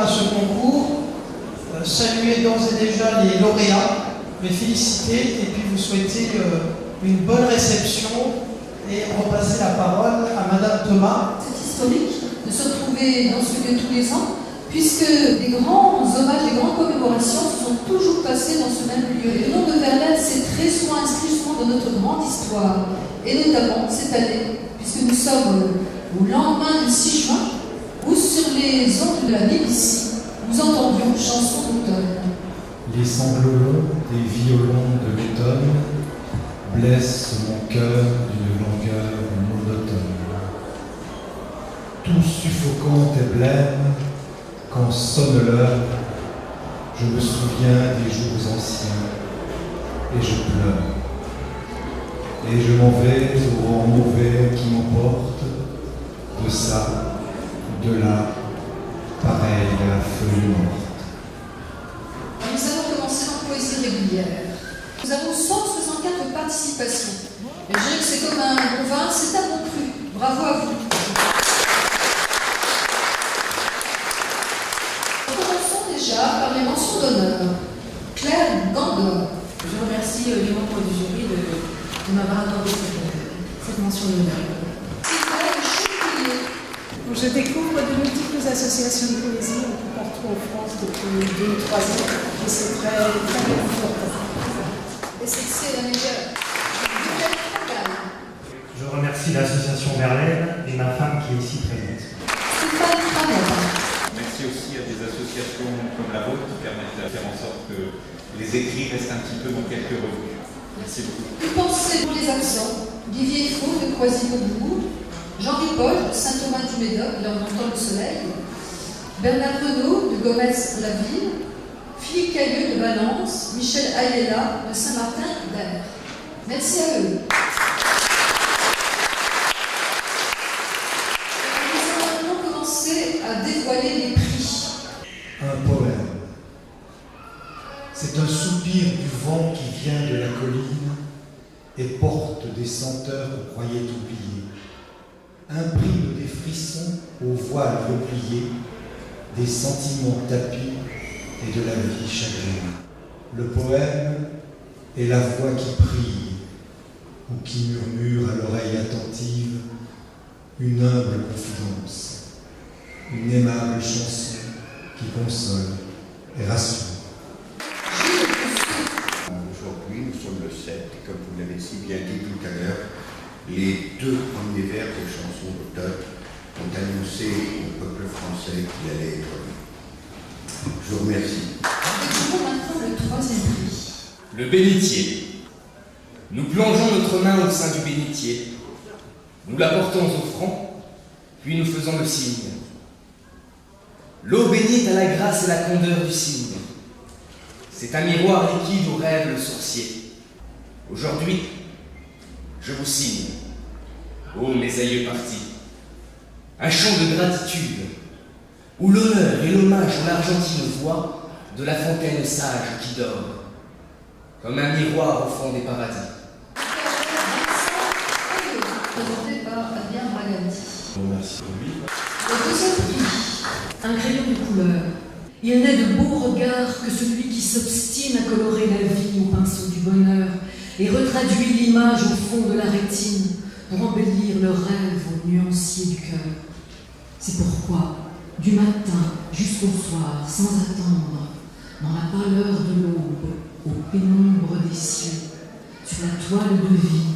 à ce concours, saluer d'ores et déjà les lauréats, les féliciter et puis vous souhaiter une bonne réception et repasser la parole à Madame Thomas. C'est historique de se retrouver dans ce lieu tous les ans, puisque des grands hommages, des grandes commémorations se sont toujours passées dans ce même lieu. Et le nom de Verlaine s'est très souvent inscrit dans notre grande histoire, et notamment cette année, puisque nous sommes au lendemain du 6 juin, où sur les ondes de la BBC, nous entendions chansons d'automne. Les sanglots des violons de l'automne blessent mon cœur d'une langueur monotone. Tout suffocante et blême, quand sonne l'heure, je me souviens des jours anciens et je pleure. Et je m'en vais au vent mauvais qui m'emporte, de ça, de là, pareil à la feuille morte. Nous allons commencer en poésie régulière. Nous avons 164 participations. Et je dirais que c'est comme un bon vin, c'est un bon cru. Bravo à vous. Commençons déjà par les mentions d'honneur. Claire Gandor. Je remercie les membres du jury de m'avoir accordé cette mention d'honneur. Je découvre de multiples associations de poésie un peu partout en France depuis 2 ou 3 ans et c'est très réconfortant. Et c'est la meilleure. Je remercie l'association Verlaine et ma femme qui est ici présente. Merci aussi à des associations comme la vôtre qui permettent de faire en sorte que les écrits restent un petit peu dans quelques revues. Merci beaucoup. Une pensée pour les absents. Olivier Faux de Croisy-Beaubourg, Jean-Louis Paul de Saint-Thomas-du-Médoc, là on entend le soleil, Bernard Renaud de Gomez-la-Ville, Philippe Cailleux de Valence, Michel Ayella de Saint-Martin-d'Air. Merci à eux. Nous allons maintenant commencer à dévoiler les prix. Un poème. C'est un soupir du vent qui vient de la colline et porte des senteurs qu'on croyait oubliées. Imprime des frissons au voile replié, des sentiments tapis et de la vie chagrine. Le poème est la voix qui prie ou qui murmure à l'oreille attentive une humble confidence, une aimable chanson qui console et rassure. Aujourd'hui, nous sommes le 7, et comme vous l'avez si bien dit tout à l'heure, les 2 premiers vers des chansons d'automne ont annoncé au peuple français qu'il allait être lu. Je vous remercie. Et maintenant le 3e prix. Le bénitier. Nous plongeons notre main au sein du bénitier. Nous l'apportons au front, puis nous faisons le signe. L'eau bénite à la grâce et la candeur du cygne. C'est un miroir liquide où rêve le sourcier. Aujourd'hui, je vous signe, ô mes aïeux partis, un chant de gratitude, où l'honneur et l'hommage ont l'argentine voix de la fontaine sage qui dort, comme un miroir au fond des paradis. Présenté par Adrien Bragandi. Merci. Le 2e prix. Un crayon de couleur. Il n'est de beau regard que celui qui s'obstine à colorer la vie au pinceau du bonheur et retraduit l'image au fond de la rétine pour embellir le rêve au nuancier du cœur. C'est pourquoi, du matin jusqu'au soir, sans attendre, dans la pâleur de l'aube, aux pénombres des cieux, sur la toile de vie,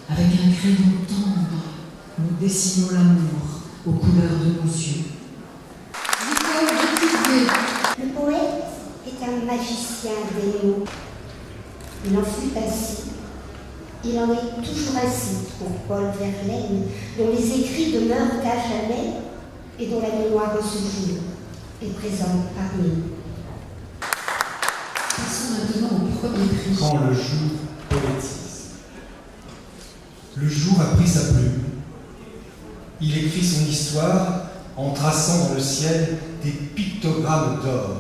avec un crayon tendre, nous dessinons l'amour aux couleurs de nos yeux. Le poète est un magicien des mots. Il en fut ainsi. Il en est toujours ainsi pour Paul Verlaine, dont les écrits demeurent à jamais et dont la mémoire de ce jour est présente parmi nous. Passons maintenant au 1er prix. Quand le jour poétise. Le jour a pris sa plume. Il écrit son histoire en traçant dans le ciel des pictogrammes d'or,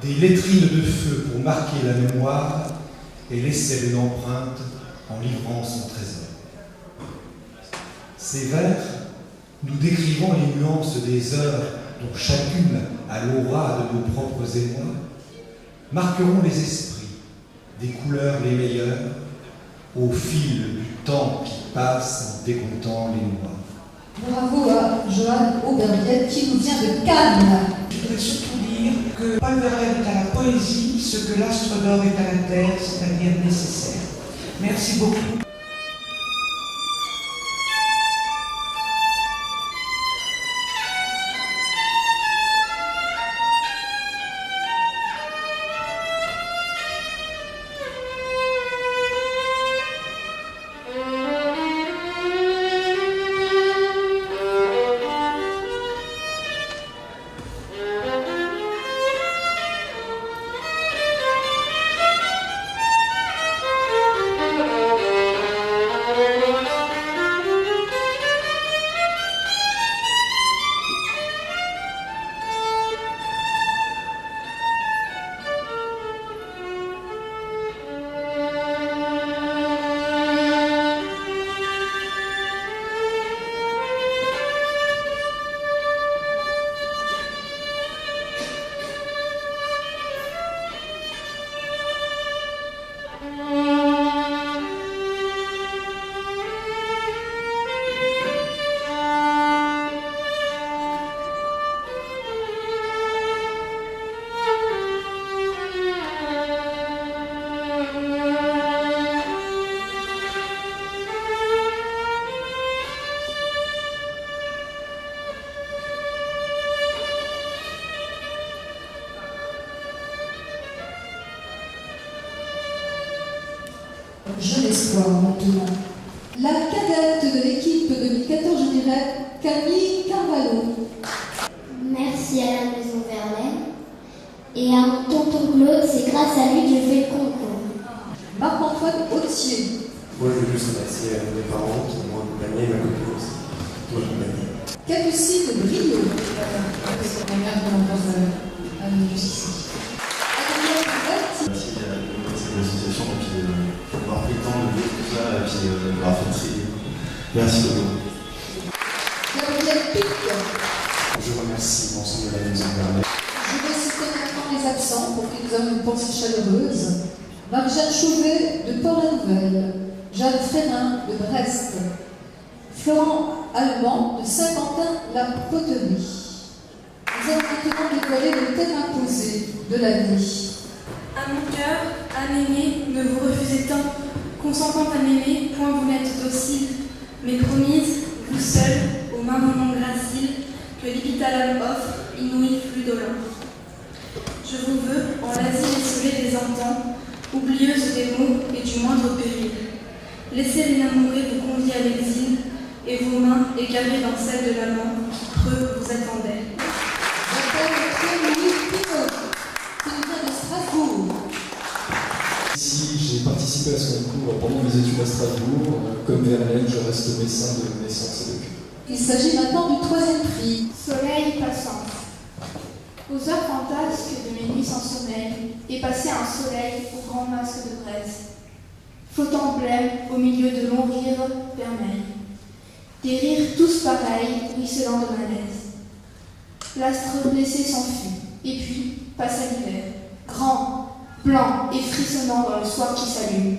des lettrines de feu pour marquer la mémoire et laisser une empreinte en livrant son trésor. Ces vers, nous décrivons les nuances des heures dont chacune a l'aura de nos propres émois, marqueront les esprits des couleurs les meilleures au fil du temps qui passe en décomptant les mois. Bravo à Johan Auberbiette qui nous vient de Cannes. Je voudrais surtout dire que Paul Verlaine est à la poésie ce que l'astre d'or est à la terre, c'est-à-dire nécessaire. Merci beaucoup. Jeune espoir maintenant. La cadette de l'équipe 2014, je dirais Camille Carvalho. Merci à la Maison Verlaine et à mon tonton Claude, c'est grâce à lui que j'ai fait le concours. Marc-Antoine Autier. Moi, je veux juste remercier mes parents qui m'ont accompagné et ma copine aussi, qui m'ont accompagné. Capucine Brio. Ma mère de l'emploi à venir jusqu'ici. Merci à l'association d'avoir pris le temps de vivre tout ça et puis d'avoir fait trier. Merci beaucoup. Gabriel Pic. Je remercie l'ensemble de la Maison Verlaine. Je vais citer maintenant les absents pour qu'ils nous donnent une pensée chaleureuse. Marie-Jeanne Chauvet de Port-la-Nouvelle, Jeanne Frérin de Brest, Florent Allemand de Saint-Quentin-la-Poterie. Nous allons maintenant dévoiler le thème imposé de la vie. À mon cœur, à m'aimer, ne vous refusez tant, consentant à m'aimer, point vous n'êtes docile, mais promise, vous seul, aux mains moments graciles, que l'Ipitalum offre, inouï flux dolent. Je vous veux, en l'asile isolé des entends, oublieuse des mots et du moindre péril. Laissez l'inamoré vous convier à l'exil, et vos mains, égarées dans celles de l'amant, creux vous attendaient. J'appelle Louis Pinot, qui nous vient de Strasbourg. Ici, j'ai participé à ce concours pendant mes études à Strasbourg. Comme Verlaine, je reste médecin de naissance et de cure. Il s'agit maintenant du troisième prix. Soleil passant. Aux heures fantasques de mes nuits sans sommeil, est passé un soleil au grand masque de braise. Faux emblème au milieu de longs rires vermeils. Des rires tous pareils, ruisselants de malaise. L'astre blessé s'enfuit, et puis passa l'hiver. Grand, blanc et frissonnant dans le soir qui s'allume.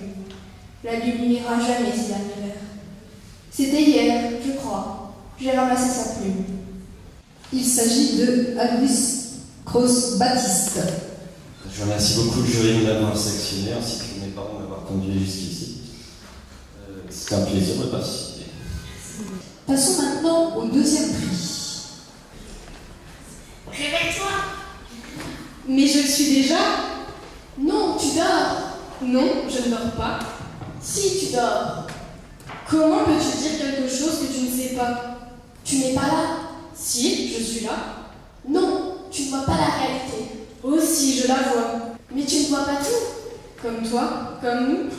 La lune n'ira jamais si l'hiver. C'était hier, je crois. J'ai ramassé sa plume. Il s'agit de Alois Cross-Baptiste. Je remercie beaucoup le jury de m'avoir sélectionné ainsi que mes parents de m'avoir conduit jusqu'ici. C'est un plaisir de participer. Passons maintenant au deuxième prix. Réveille-toi! Mais je le suis déjà? Non, tu dors! Non, je ne dors pas. Si, tu dors. Comment peux-tu dire quelque chose que tu ne sais pas? Tu n'es pas là? Si, je suis là. Non, tu ne vois pas la réalité. Oh si, je la vois. Mais tu ne vois pas tout. Comme toi, comme nous.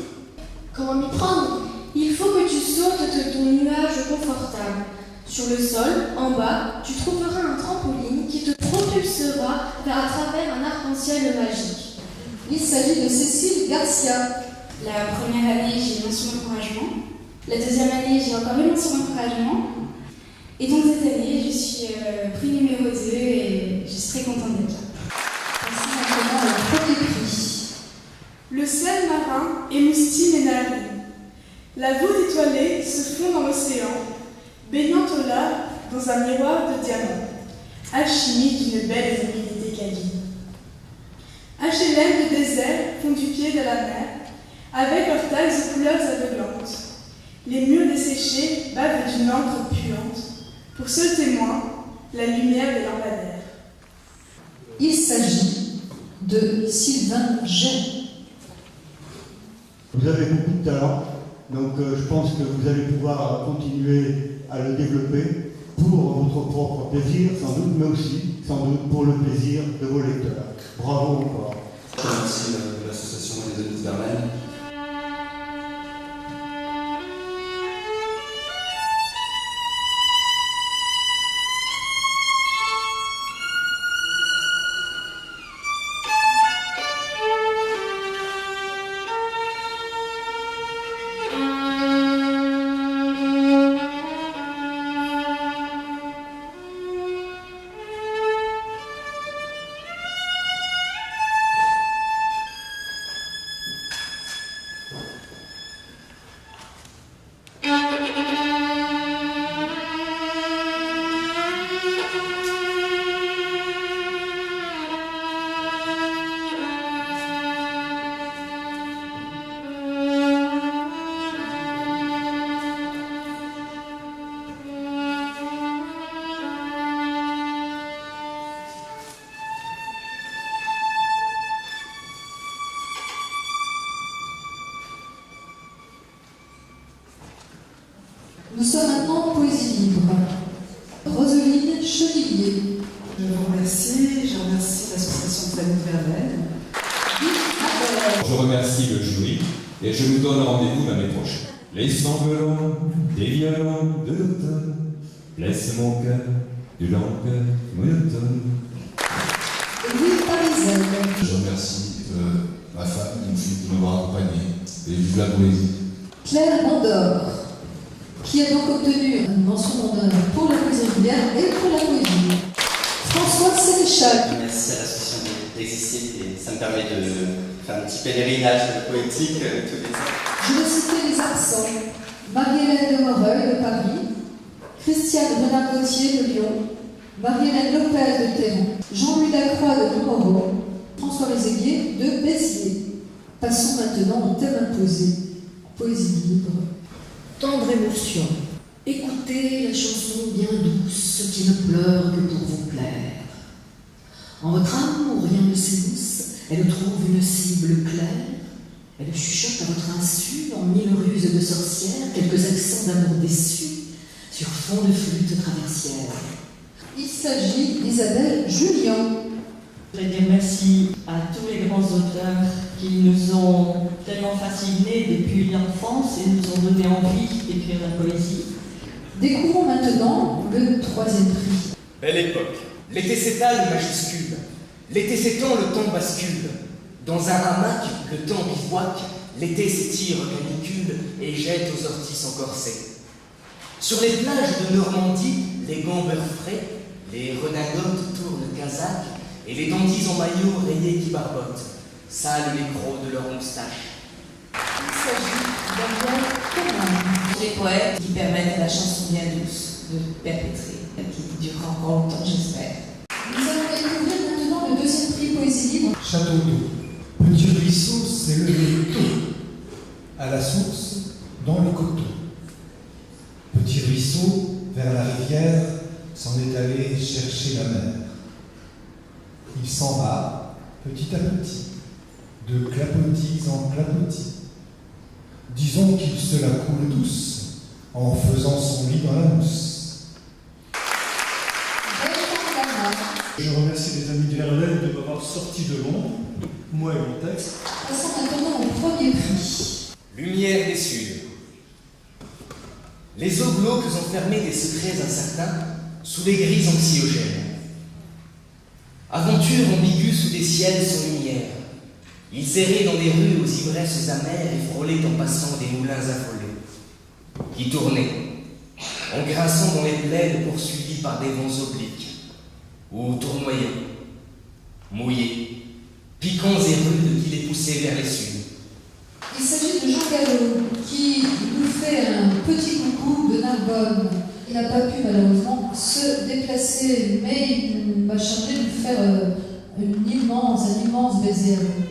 Comment m'y prendre? Il faut que tu sautes de ton nuage confortable. Sur le sol, en bas, tu trouveras un trampoline qui te propulsera vers à travers un arc-en-ciel magique. Il s'agit de Cécile Garcia. La première année, j'ai eu mention d'encouragement. La deuxième année, j'ai encore eu mention d'encouragement. Et donc cette année, je suis prix numéro 2 et je suis très contente d'être là. Voici maintenant le premier prix. Le sel marin émoustille mes narines. La voûte étoilée se fond dans l'océan, baignant au large dans un miroir de diamants. Alchimie d'une belle et humilité câline. HLM de désert font du pied de la mer, avec leurs tags aux couleurs aveuglantes. Les murs desséchés bavent d'une encre puante, pour seul témoin, la lumière des lampadaires. Il s'agit de Sylvain Jay. Vous avez beaucoup de talent, donc je pense que vous allez pouvoir continuer à le développer pour votre propre plaisir, sans doute, mais aussi, sans doute, pour le plaisir de vos lecteurs. Bravo encore. Je remercie l'association des amis de Verlaine. Nous sommes maintenant en poésie libre. Roseline Chevillier. Je vous remercie, l'association des amis de Verlaine. Je remercie le jury et je vous donne rendez-vous l'année prochaine. Les sanglots des violons de l'automne blessent mon cœur du langueur monotone. Louis Parisel. Je remercie ma femme de m'avoir accompagné et vive la poésie. Claire Mandor, qui a donc obtenu une mention d'honneur pour la poésie régulière et pour la poésie. François Sénéchal. Merci à l'association d'exister et ça me permet de faire un petit pèlerinage poétique tous les ans. Je vais citer les absents. Marie-Hélène de Moreuil de Paris, Christiane Renard-Gauthier de Lyon, Marie-Hélène Lopez de Théron, Jean-Louis Lacroix de Montmoreau, François Réséguier de Béziers. Passons maintenant au thème imposé. Poésie libre. Tendre émotion. Écoutez la chanson bien douce qui ne pleure que pour vous plaire. En votre amour, rien ne s'émousse, elle trouve une cible claire. Elle chuchote à votre insu, en mille ruses de sorcière, quelques accents d'amour déçu, sur fond de flûte traversière. Il s'agit d'Isabelle Julien. Je voudrais dire merci à tous les grands auteurs qui nous ont tellement fascinés depuis l'enfance et nous ont donné envie d'écrire la poésie. Découvrons maintenant le troisième prix. Belle époque. L'été s'étale majuscule. L'été s'étend, le temps bascule. Dans un hamac, le temps bivouac, l'été s'étire canicule et jette aux orties son corset. Sur les plages de Normandie, les gambeurs frais, les redingotes tournent casaques et les dandys en maillot rayés qui barbotent, salent les crocs de leurs moustaches. Il s'agit d'Ariel Thomas. Les poètes qui permettent à la chanson bien douce de perpétrer, qui durera encore longtemps, j'espère. Nous allons découvrir maintenant le deuxième prix Poésie libre. Château d'eau. Petit ruisseau s'est levé tôt, à la source, dans le coteau. Petit ruisseau, vers la rivière, s'en est allé chercher la mer. Il s'en va, petit à petit, de clapotis en clapotis. Disons qu'il se la coule douce, en faisant son lit dans la mousse. Je remercie les amis de Verlaine de m'avoir sorti de l'ombre, moi et mon texte. Passons maintenant au premier prix. Lumière des Sud. Les eaux glauques ont fermé des secrets incertains sous les grilles anxiogènes. Aventure ambiguë sous des ciels sans lumière. Ils erraient dans des rues aux ivresses amères et frôlaient en passant des moulins affolés qui tournaient. en grinçant dans les plaines poursuivis par des vents obliques, ou tournoyants, mouillés, piquants et rudes qui les poussaient vers les sud. Il s'agit de Jean Gallo, qui nous fait un petit coucou de Narbonne. Il n'a pas pu malheureusement se déplacer, mais il m'a chargé de lui faire un immense baiser à vous.